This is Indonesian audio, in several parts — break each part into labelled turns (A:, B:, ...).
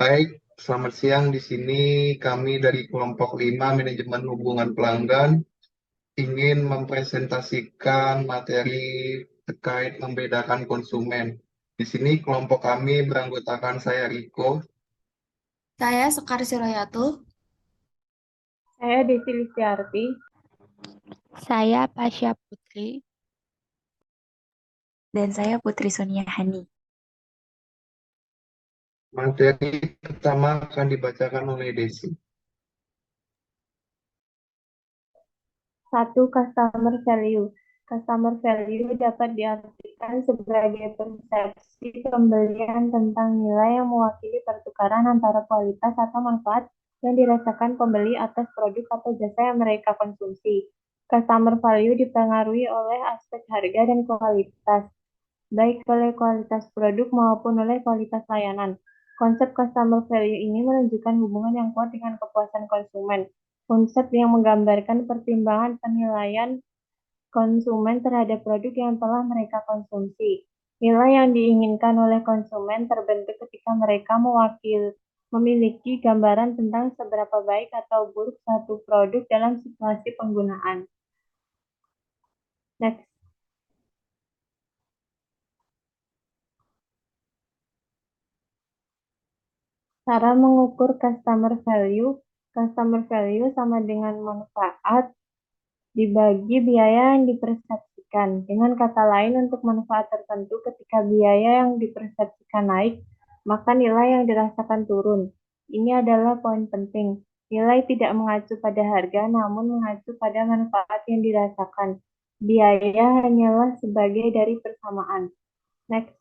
A: Baik, selamat siang. Di sini kami dari kelompok 5 Manajemen Hubungan Pelanggan ingin mempresentasikan materi terkait membedakan konsumen. Di sini kelompok kami beranggotakan saya Riko.
B: Saya Sekar Siroyatul.
C: Saya Desi Listiarti.
D: Saya Pasha Putri.
E: Dan saya Putri Sonia Hani.
A: Materi pertama akan dibacakan oleh Desi.
C: 1. Customer value. Customer value dapat diartikan sebagai persepsi pembelian tentang nilai yang mewakili pertukaran antara kualitas atau manfaat yang dirasakan pembeli atas produk atau jasa yang mereka konsumsi. Customer value dipengaruhi oleh aspek harga dan kualitas, baik oleh kualitas produk maupun oleh kualitas layanan. Konsep customer value ini menunjukkan hubungan yang kuat dengan kepuasan konsumen. Konsep yang menggambarkan pertimbangan penilaian konsumen terhadap produk yang telah mereka konsumsi. Nilai yang diinginkan oleh konsumen terbentuk ketika mereka memiliki gambaran tentang seberapa baik atau buruk satu produk dalam situasi penggunaan. Next. Cara mengukur customer value. Customer value sama dengan manfaat dibagi biaya yang dipersepsikan. Dengan kata lain, untuk manfaat tertentu ketika biaya yang dipersepsikan naik, maka nilai yang dirasakan turun. Ini adalah poin penting. Nilai tidak mengacu pada harga, namun mengacu pada manfaat yang dirasakan. Biaya hanyalah sebagai dari persamaan. Next.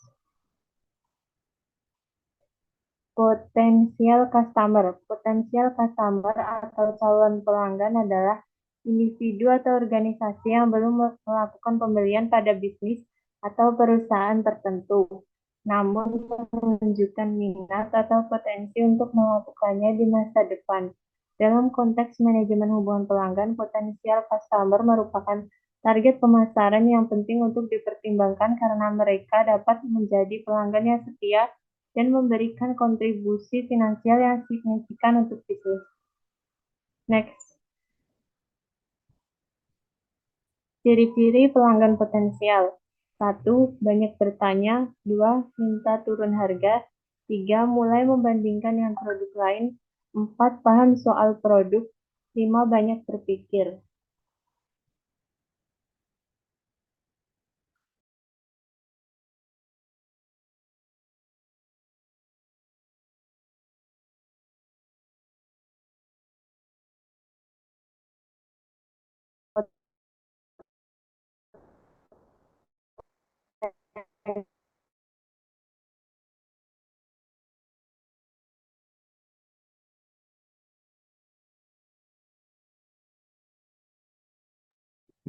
C: Potensial customer. Potensial customer atau calon pelanggan adalah individu atau organisasi yang belum melakukan pembelian pada bisnis atau perusahaan tertentu, namun menunjukkan minat atau potensi untuk melakukannya di masa depan. Dalam konteks manajemen hubungan pelanggan, potensial customer merupakan target pemasaran yang penting untuk dipertimbangkan karena mereka dapat menjadi pelanggan yang setia dan memberikan kontribusi finansial yang signifikan untuk bisnis. Next. Ciri-ciri pelanggan potensial. 1. Banyak bertanya. 2. Minta turun harga. 3. Mulai membandingkan yang produk lain. 4. Paham soal produk. 5. Banyak berpikir.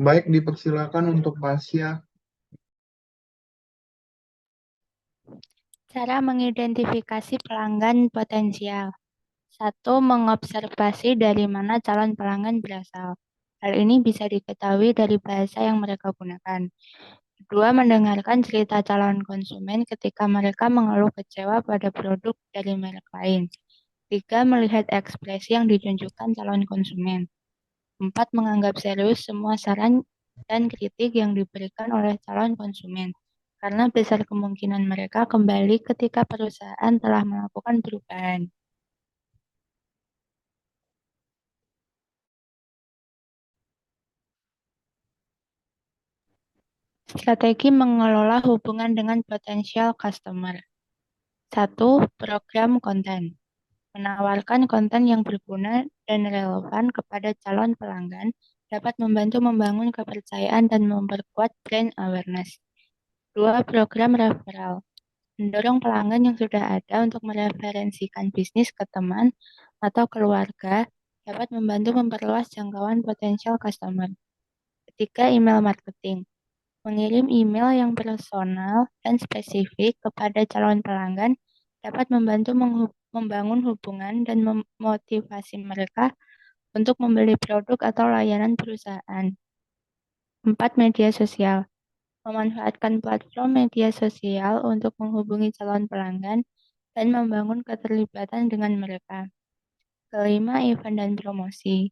A: Baik, dipersilakan untuk Pasya.
D: Cara mengidentifikasi pelanggan potensial. 1. Mengobservasi dari mana calon pelanggan berasal. Hal ini bisa diketahui dari bahasa yang mereka gunakan. 2. Mendengarkan cerita calon konsumen ketika mereka mengeluh kecewa pada produk dari merek lain. 3. Melihat ekspresi yang ditunjukkan calon konsumen. 4. Menganggap serius semua saran dan kritik yang diberikan oleh calon konsumen, karena besar kemungkinan mereka kembali ketika perusahaan telah melakukan perubahan. Strategi mengelola hubungan dengan potensial customer. 1. Program konten. Menawarkan konten yang berguna dan relevan kepada calon pelanggan dapat membantu membangun kepercayaan dan memperkuat brand awareness. 2. Program referral. Mendorong pelanggan yang sudah ada untuk mereferensikan bisnis ke teman atau keluarga dapat membantu memperluas jangkauan potensial customer. 3. Email marketing. Mengirim email yang personal dan spesifik kepada calon pelanggan dapat membantu membangun hubungan dan memotivasi mereka untuk membeli produk atau layanan perusahaan. 4. Media sosial. Memanfaatkan platform media sosial untuk menghubungi calon pelanggan dan membangun keterlibatan dengan mereka. Kelima, event dan promosi.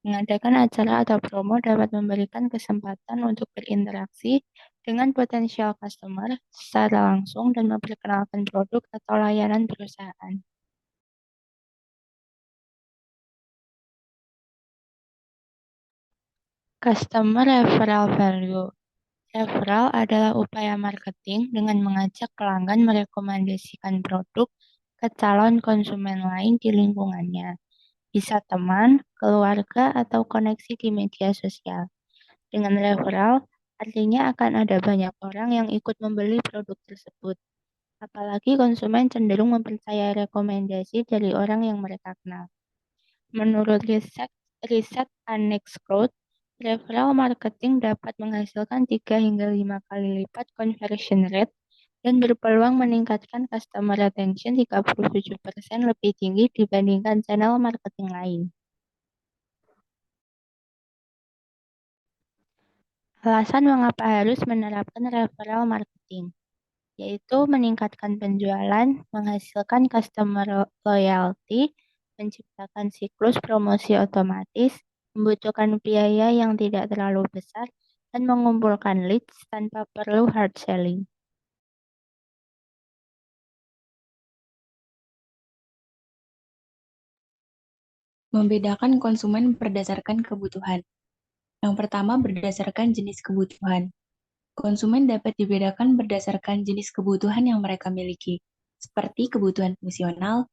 D: Mengadakan acara atau promo dapat memberikan kesempatan untuk berinteraksi dengan potensial customer secara langsung dan memperkenalkan produk atau layanan perusahaan. Customer referral value. Referral adalah upaya marketing dengan mengajak pelanggan merekomendasikan produk ke calon konsumen lain di lingkungannya. Bisa teman, keluarga, atau koneksi di media sosial. Dengan referral, artinya akan ada banyak orang yang ikut membeli produk tersebut. Apalagi konsumen cenderung mempercayai rekomendasi dari orang yang mereka kenal. Menurut riset Annex Growth, referral marketing dapat menghasilkan 3 hingga 5 kali lipat conversion rate dan berpeluang meningkatkan customer retention 37% lebih tinggi dibandingkan channel marketing lain. Alasan mengapa harus menerapkan referral marketing, yaitu meningkatkan penjualan, menghasilkan customer loyalty, menciptakan siklus promosi otomatis, membutuhkan biaya yang tidak terlalu besar, dan mengumpulkan leads tanpa perlu hard selling.
E: Membedakan konsumen berdasarkan kebutuhan. Yang pertama, berdasarkan jenis kebutuhan. Konsumen dapat dibedakan berdasarkan jenis kebutuhan yang mereka miliki, seperti kebutuhan fungsional,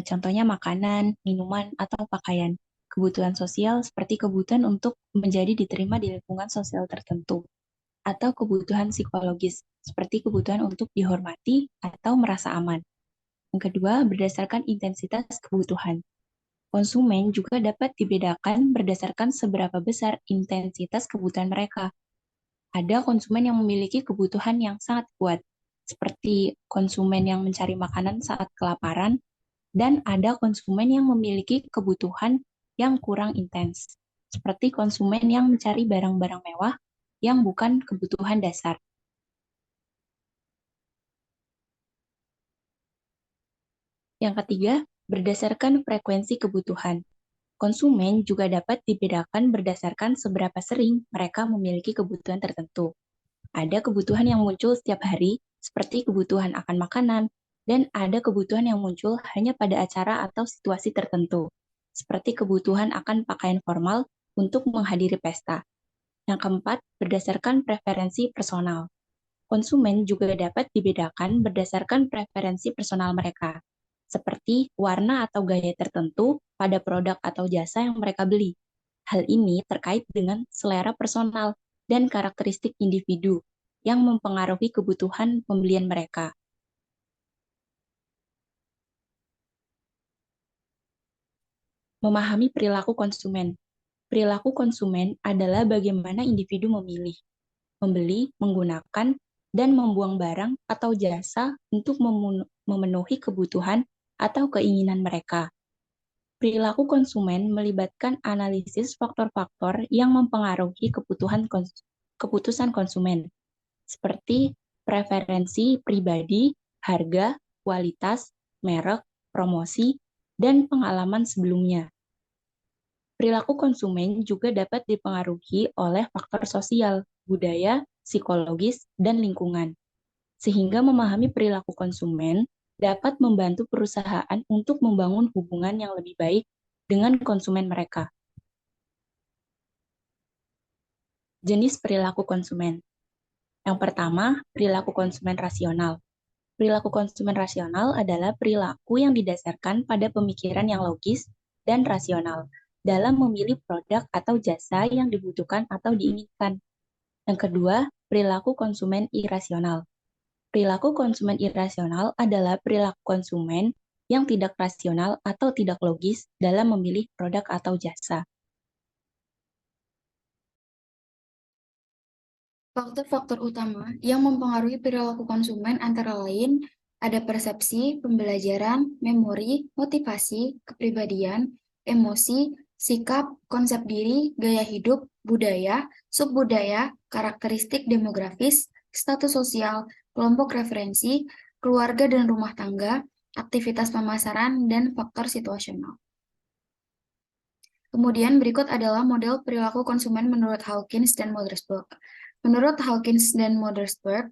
E: contohnya makanan, minuman, atau pakaian. Kebutuhan sosial seperti kebutuhan untuk menjadi diterima di lingkungan sosial tertentu. Atau kebutuhan psikologis, seperti kebutuhan untuk dihormati atau merasa aman. Yang kedua, berdasarkan intensitas kebutuhan. Konsumen juga dapat dibedakan berdasarkan seberapa besar intensitas kebutuhan mereka. Ada konsumen yang memiliki kebutuhan yang sangat kuat, seperti konsumen yang mencari makanan saat kelaparan, dan ada konsumen yang memiliki kebutuhan yang kurang intens, seperti konsumen yang mencari barang-barang mewah yang bukan kebutuhan dasar. Yang ketiga, berdasarkan frekuensi kebutuhan. Konsumen juga dapat dibedakan berdasarkan seberapa sering mereka memiliki kebutuhan tertentu. Ada kebutuhan yang muncul setiap hari, seperti kebutuhan akan makanan, dan ada kebutuhan yang muncul hanya pada acara atau situasi tertentu, seperti kebutuhan akan pakaian formal untuk menghadiri pesta. Yang keempat, berdasarkan preferensi personal. Konsumen juga dapat dibedakan berdasarkan preferensi personal mereka, seperti warna atau gaya tertentu pada produk atau jasa yang mereka beli. Hal ini terkait dengan selera personal dan karakteristik individu yang mempengaruhi kebutuhan pembelian mereka. Memahami perilaku konsumen. Perilaku konsumen adalah bagaimana individu memilih, membeli, menggunakan, dan membuang barang atau jasa untuk memenuhi kebutuhan atau keinginan mereka. Perilaku konsumen melibatkan analisis faktor-faktor yang mempengaruhi keputusan konsumen, seperti preferensi pribadi, harga, kualitas, merek, promosi, dan pengalaman sebelumnya. Perilaku konsumen juga dapat dipengaruhi oleh faktor sosial, budaya, psikologis, dan lingkungan. Sehingga memahami perilaku konsumen dapat membantu perusahaan untuk membangun hubungan yang lebih baik dengan konsumen mereka. Jenis perilaku konsumen. Yang pertama, perilaku konsumen rasional. Perilaku konsumen rasional adalah perilaku yang didasarkan pada pemikiran yang logis dan rasional dalam memilih produk atau jasa yang dibutuhkan atau diinginkan. Yang kedua, perilaku konsumen irasional. Perilaku konsumen irasional adalah perilaku konsumen yang tidak rasional atau tidak logis dalam memilih produk atau jasa.
B: Faktor-faktor utama yang mempengaruhi perilaku konsumen antara lain ada persepsi, pembelajaran, memori, motivasi, kepribadian, emosi, sikap, konsep diri, gaya hidup, budaya, subbudaya, karakteristik demografis, status sosial, kelompok referensi, keluarga dan rumah tangga, aktivitas pemasaran, dan faktor situasional. Kemudian berikut adalah model perilaku konsumen menurut Hawkins dan Mothersbaugh. Menurut Hawkins dan Mothersbaugh,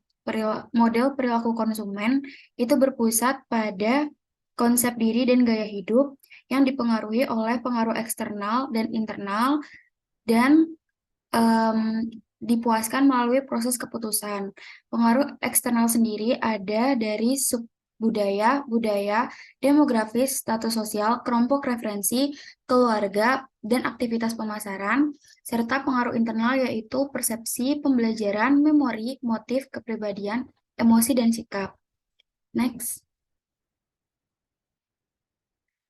B: model perilaku konsumen itu berpusat pada konsep diri dan gaya hidup yang dipengaruhi oleh pengaruh eksternal dan internal dan dipuaskan melalui proses keputusan. Pengaruh eksternal sendiri ada dari budaya, demografis, status sosial, kelompok referensi, keluarga, dan aktivitas pemasaran, serta pengaruh internal yaitu persepsi, pembelajaran, memori, motif, kepribadian, emosi, dan sikap. Next.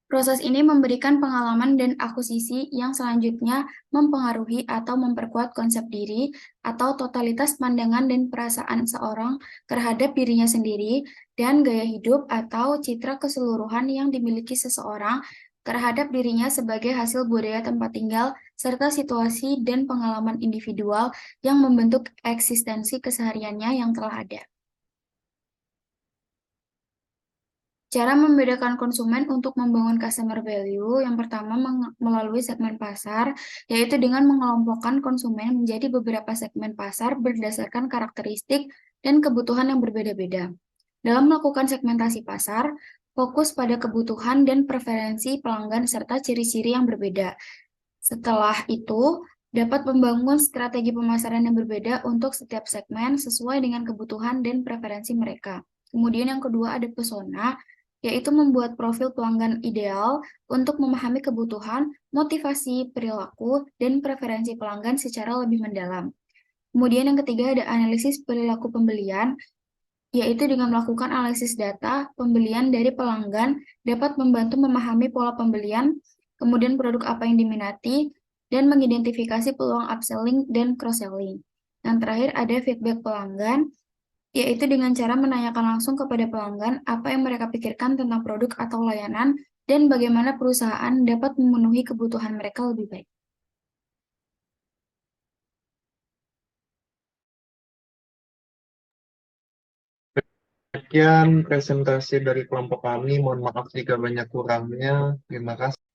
B: Proses ini memberikan pengalaman dan akuisisi yang selanjutnya mempengaruhi atau memperkuat konsep diri atau totalitas pandangan dan perasaan seorang terhadap dirinya sendiri dan gaya hidup atau citra keseluruhan yang dimiliki seseorang terhadap dirinya sebagai hasil budaya tempat tinggal serta situasi dan pengalaman individual yang membentuk eksistensi kesehariannya yang telah ada. Cara membedakan konsumen untuk membangun customer value, yang pertama melalui segmen pasar, yaitu dengan mengelompokkan konsumen menjadi beberapa segmen pasar berdasarkan karakteristik dan kebutuhan yang berbeda-beda. Dalam melakukan segmentasi pasar, fokus pada kebutuhan dan preferensi pelanggan serta ciri-ciri yang berbeda. Setelah itu, dapat membangun strategi pemasaran yang berbeda untuk setiap segmen sesuai dengan kebutuhan dan preferensi mereka. Kemudian yang kedua ada persona, yaitu membuat profil pelanggan ideal untuk memahami kebutuhan, motivasi, perilaku, dan preferensi pelanggan secara lebih mendalam. Kemudian yang ketiga ada analisis perilaku pembelian, yaitu dengan melakukan analisis data pembelian dari pelanggan dapat membantu memahami pola pembelian, kemudian produk apa yang diminati, dan mengidentifikasi peluang upselling dan cross-selling. Yang terakhir ada feedback pelanggan, yaitu dengan cara menanyakan langsung kepada pelanggan apa yang mereka pikirkan tentang produk atau layanan dan bagaimana perusahaan dapat memenuhi kebutuhan mereka lebih baik.
A: Sekian presentasi dari kelompok kami. Mohon maaf jika banyak kurangnya. Terima kasih.